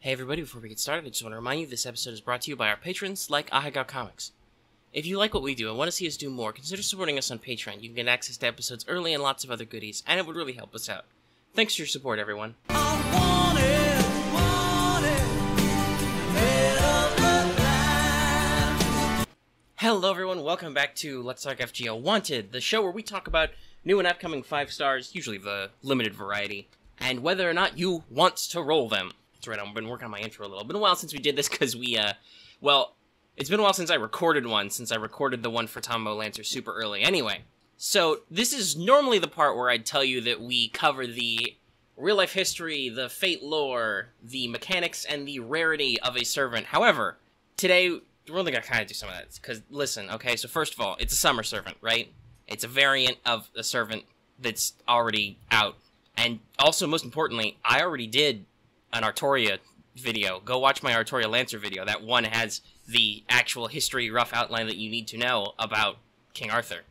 Hey everybody, before we get started, I just want to remind you this episode is brought to you by our patrons like Ahegao Comics. If you like what we do and want to see us do more, consider supporting us on Patreon. You can get access to episodes early and lots of other goodies, and it would really help us out. Thanks for your support, everyone. Hello everyone, welcome back to Let's Talk FGO Wanted, the show where we talk about new and upcoming 5 stars, usually the limited variety, and whether or not you want to roll them. That's right, I've been working on my intro a little. Been a while since we did this because well, it's been a while since I recorded one, since I recorded the one for Tombo Lancer super early. Anyway, so this is normally the part where I'd tell you that we cover the real-life history, the fate lore, the mechanics, and the rarity of a servant. However, today, we're only gonna kind of do some of that, because, listen, okay, so first of all, it's a summer servant, right? It's a variant of a servant that's already out. And also, most importantly, I already did an Artoria video. Go watch my Artoria Lancer video. That one has the actual history rough outline that you need to know about King Arthur.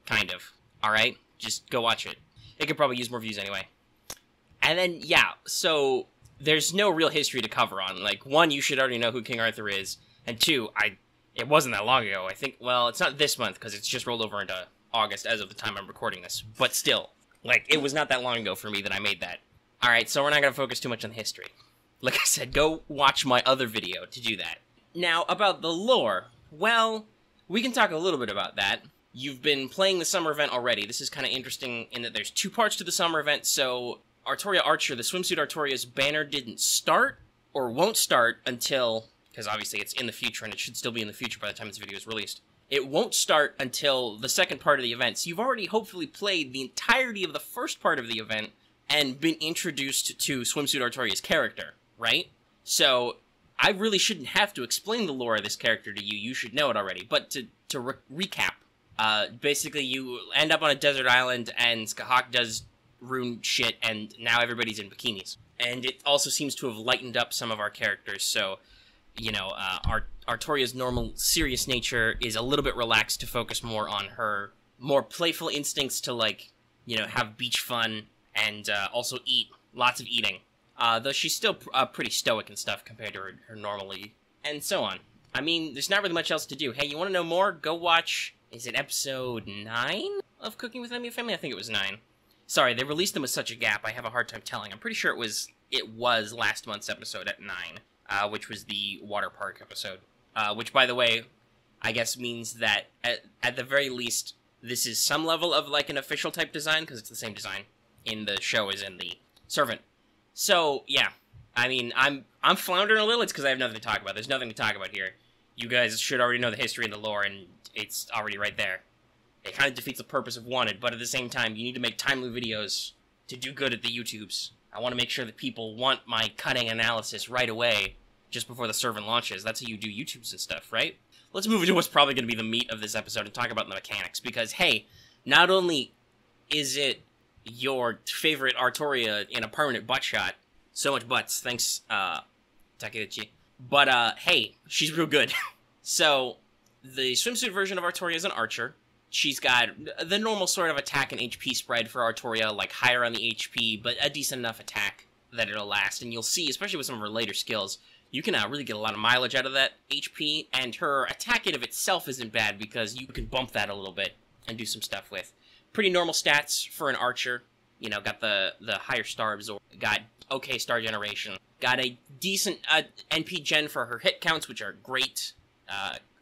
Kind of. Alright? Just go watch it. It could probably use more views anyway. And then, yeah, so there's no real history to cover on. Like, one, you should already know who King Arthur is. And two, it wasn't that long ago. I think, well, it's not this month, because it's just rolled over into August as of the time I'm recording this. But still, like, it was not that long ago for me that I made that. Alright, so we're not going to focus too much on the history. Like I said, go watch my other video to do that. Now, about the lore, well, we can talk a little bit about that. You've been playing the summer event already. This is kind of interesting in that there's 2 parts to the summer event, so Artoria Archer, the Swimsuit Artoria's banner didn't start, or won't start until, because obviously it's in the future, and it should still be in the future by the time this video is released. It won't start until the second part of the event, so you've already hopefully played the entirety of the first part of the event, and been introduced to Swimsuit Artoria's character, right? So, I really shouldn't have to explain the lore of this character to you. You should know it already. But to recap, basically you end up on a desert island, and Skahak does rune shit, and now everybody's in bikinis. And it also seems to have lightened up some of our characters, so, you know, Artoria's normal serious nature is a little bit relaxed to focus more on her more playful instincts to, like, you know, have beach fun, and also eat. Lots of eating. Though she's still pretty stoic and stuff compared to her normally. And so on. I mean, there's not really much else to do. Hey, you want to know more? Go watch, is it episode 9 of Cooking with Emmia Family? I think it was 9. Sorry, they released them with such a gap, I have a hard time telling. I'm pretty sure it was last month's episode at 9, which was the water park episode. Which, by the way, I guess means that, at the very least, this is some level of, like, an official type design, because it's the same design in the show as in the servant. So, yeah. I mean, I'm floundering a little. It's because I have nothing to talk about. There's nothing to talk about here. You guys should already know the history and the lore, and it's already right there. It kind of defeats the purpose of Wanted, but at the same time, you need to make timely videos to do good at the YouTubes. I want to make sure that people want my cutting analysis right away, just before the servant launches. That's how you do YouTubes and stuff, right? Let's move into what's probably going to be the meat of this episode and talk about the mechanics, because, hey, not only is it your favorite Artoria in a permanent butt shot. So much butts, thanks, Takeuchi. But, hey, she's real good. So, the swimsuit version of Artoria is an archer. She's got the normal sort of attack and HP spread for Artoria, like higher on the HP, but a decent enough attack that it'll last. And you'll see, especially with some of her later skills, you can really get a lot of mileage out of that HP, and her attack in of itself isn't bad because you can bump that a little bit and do some stuff with. Pretty normal stats for an archer. You know, got the higher star absorb, got okay star generation, got a decent NP gen for her hit counts, which are great.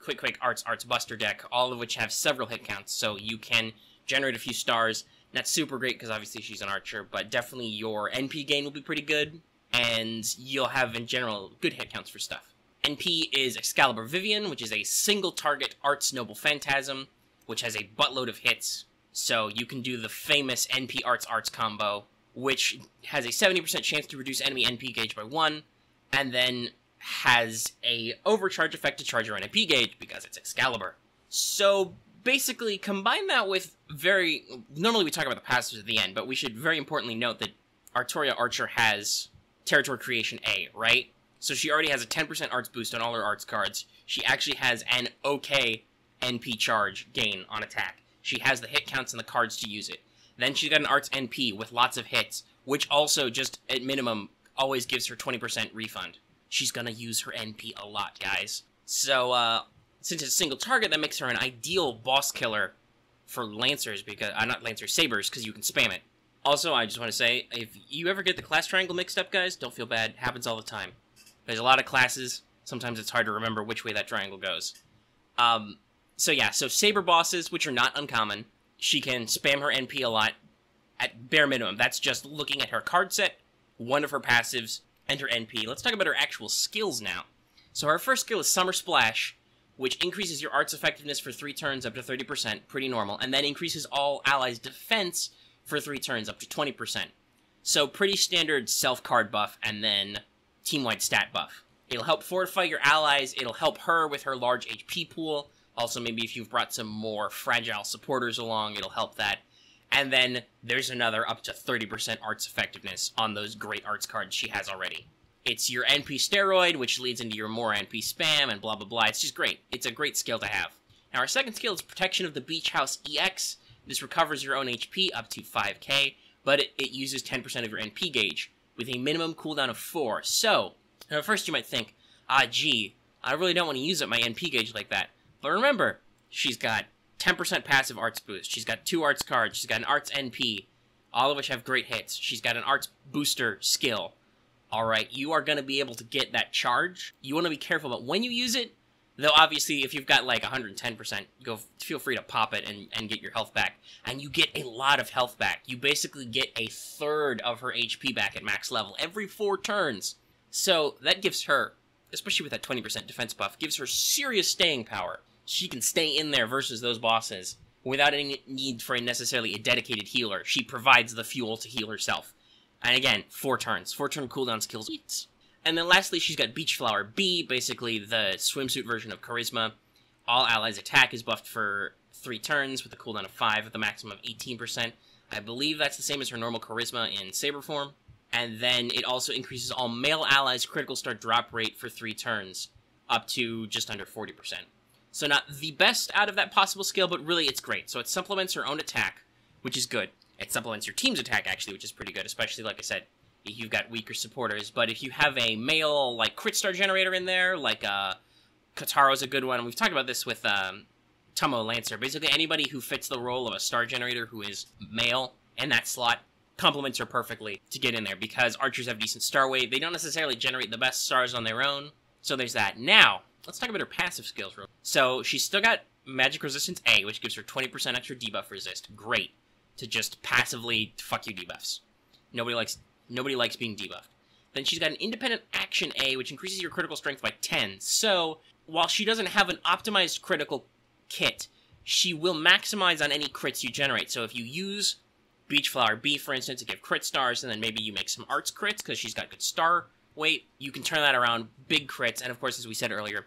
Quick arts buster deck, all of which have several hit counts, so you can generate a few stars. Not super great because obviously she's an archer, but definitely your NP gain will be pretty good, and you'll have in general good hit counts for stuff. NP is Excalibur Vivian, which is a single target arts noble phantasm, which has a buttload of hits. So you can do the famous NP Arts combo, which has a 70% chance to reduce enemy NP gauge by 1, and then has a overcharge effect to charge your NP gauge because it's Excalibur. So basically, combine that with normally we talk about the passives at the end, but we should very importantly note that Artoria Archer has Territory Creation A, right? So she already has a 10% arts boost on all her arts cards. She actually has an okay NP charge gain on attack. She has the hit counts and the cards to use it. Then she's got an Arts NP with lots of hits, which also, just at minimum, always gives her 20% refund. she's gonna use her NP a lot, guys. So, since it's a single target, that makes her an ideal boss killer for Lancers, because, not Lancers, Sabers, because you can spam it. Also, I just want to say, if you ever get the class triangle mixed up, guys, don't feel bad. It happens all the time. There's a lot of classes. Sometimes it's hard to remember which way that triangle goes. So yeah, so Saber bosses, which are not uncommon, she can spam her NP a lot at bare minimum. That's just looking at her card set, one of her passives, and her NP. Let's talk about her actual skills now. So her first skill is Summer Splash, which increases your art's effectiveness for 3 turns up to 30%, pretty normal, and then increases all allies' defense for 3 turns up to 20%. So pretty standard self-card buff, and then team-wide stat buff. It'll help fortify your allies, it'll help her with her large HP pool. Also, maybe if you've brought some more fragile supporters along, it'll help that. And then there's another up to 30% arts effectiveness on those great arts cards she has already. It's your NP steroid, which leads into your more NP spam, and blah blah blah. It's just great. It's a great skill to have. Now, our second skill is Protection of the Beach House EX. This recovers your own HP up to 5k, but it uses 10% of your NP gauge, with a minimum cooldown of 4. So, at first you might think, gee, I really don't want to use up my NP gauge like that. But remember, she's got 10% passive arts boost, she's got 2 arts cards, she's got an arts NP, all of which have great hits, she's got an arts booster skill. Alright, you are going to be able to get that charge. You want to be careful about when you use it, though obviously if you've got like 110%, feel free to pop it and get your health back. And you get a lot of health back. You basically get a third of her HP back at max level every 4 turns. So that gives her, especially with that 20% defense buff, gives her serious staying power. She can stay in there versus those bosses without any need for necessarily a dedicated healer. She provides the fuel to heal herself. And again, 4 turns. 4-turn cooldown skills. And then lastly, she's got Beach Flower B, basically the swimsuit version of Charisma. All allies' attack is buffed for 3 turns with a cooldown of 5 with a maximum of 18%. I believe that's the same as her normal Charisma in Saber form. And then it also increases all male allies' critical star drop rate for 3 turns, up to just under 40%. So not the best out of that possible skill, but really it's great. So it supplements her own attack, which is good. It supplements your team's attack, actually, which is pretty good, especially, like I said, if you've got weaker supporters. But if you have a male, like, crit star generator in there, like, Kataro's a good one. And we've talked about this with, Tomo Lancer. Basically, anybody who fits the role of a star generator who is male in that slot complements her perfectly to get in there, because archers have decent star weight. They don't necessarily generate the best stars on their own, so there's that. Now, let's talk about her passive skills. So, she's still got Magic Resistance A, which gives her 20% extra debuff resist. Great. To just passively fuck you debuffs. Nobody likes being debuffed. Then she's got an Independent Action A, which increases your critical strength by 10. So, while she doesn't have an optimized critical kit, she will maximize on any crits you generate. So if you use Beach Flower B, for instance, to give crit stars, and then maybe you make some arts crits, because she's got good star weight, you can turn that around, big crits, and of course, as we said earlier,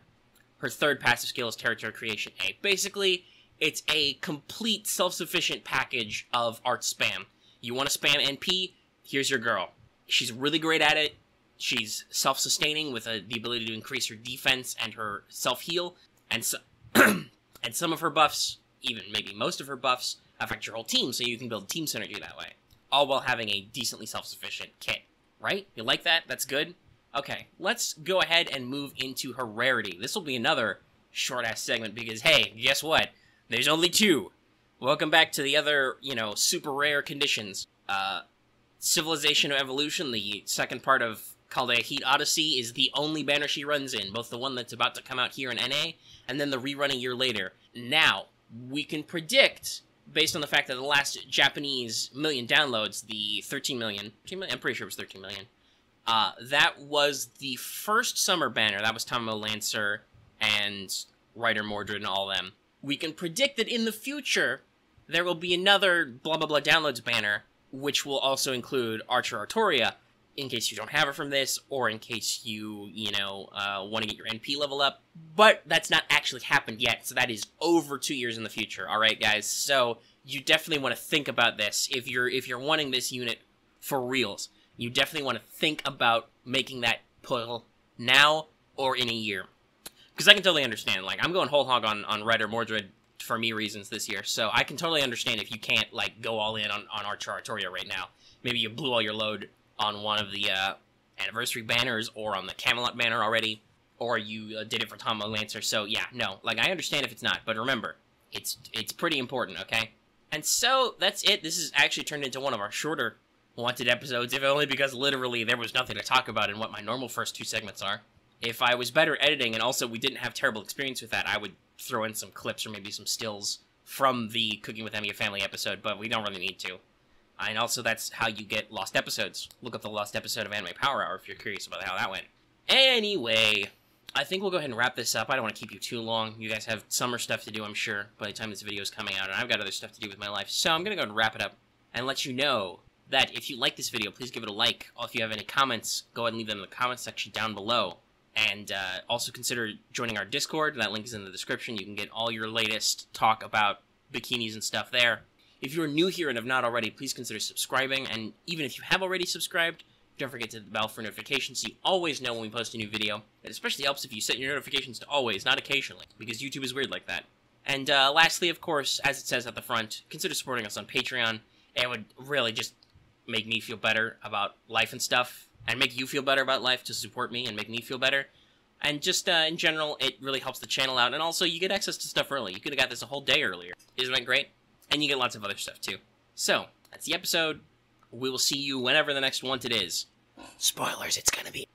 her third passive skill is Territory Creation A. Basically, it's a complete self-sufficient package of art spam. You want to spam NP? Here's your girl. She's really great at it. She's self-sustaining with the ability to increase her defense and her self-heal. And, so and some of her buffs, even maybe most of her buffs, affect your whole team, so you can build team synergy that way. All while having a decently self-sufficient kit. Right? You like that? That's good? Okay, let's go ahead and move into her rarity. This will be another short-ass segment because, hey, guess what? There's only 2. Welcome back to the other, super rare conditions. Civilization of Evolution, the second part of Chaldea Heat Odyssey, is the only banner she runs in, both the one that's about to come out here in NA, and then the rerun a year later. Now, we can predict, based on the fact that the last Japanese million downloads, the 13 million, I'm pretty sure it was 13 million, that was the first summer banner. That was Tomo Lancer and Ryder Mordred and all them. We can predict that in the future, there will be another blah blah blah downloads banner, which will also include Archer Artoria, in case you don't have her from this, or in case you, want to get your NP level up. But that's not actually happened yet, so that is over 2 years in the future, alright guys? So, you definitely want to think about this. If you're wanting this unit for reals, you definitely want to think about making that pull now or in a year. Because I can totally understand, like, I'm going whole hog on Ryder Mordred for me reasons this year, so I can totally understand if you can't, like, go all in on Archer Artoria right now. Maybe you blew all your load on one of the anniversary banners or on the Camelot banner already, or you did it for Tom Lancer. So yeah, no, like I understand if it's not, but remember, it's pretty important, okay? And so that's it. This has actually turned into one of our shorter Wanted episodes, if only because literally there was nothing to talk about in what my normal first 2 segments are. If I was better editing, and also we didn't have terrible experience with that, I would throw in some clips or maybe some stills from the Cooking with Emmy family episode, but we don't really need to. And also, that's how you get lost episodes. Look up the lost episode of Anime Power Hour if you're curious about how that went. Anyway, I think we'll go ahead and wrap this up. I don't want to keep you too long. You guys have summer stuff to do, I'm sure, by the time this video is coming out, and I've got other stuff to do with my life. So I'm going to go ahead and wrap it up and let you know that if you like this video, please give it a like. Or if you have any comments, go ahead and leave them in the comments section down below. And also consider joining our Discord. That link is in the description. You can get all your latest talk about bikinis and stuff there. If you're new here and have not already, please consider subscribing. And even if you have already subscribed, don't forget to hit the bell for notifications so you always know when we post a new video. It especially helps if you set your notifications to always, not occasionally, because YouTube is weird like that. And lastly, of course, as it says at the front, consider supporting us on Patreon. It would really just make me feel better about life and stuff, and make you feel better about life to support me and make me feel better. And just, in general, it really helps the channel out, and also you get access to stuff early. You could have got this a whole day earlier. Isn't that great? And you get lots of other stuff, too. So, that's the episode. We will see you whenever the next Wanted is. Spoilers, it's gonna be...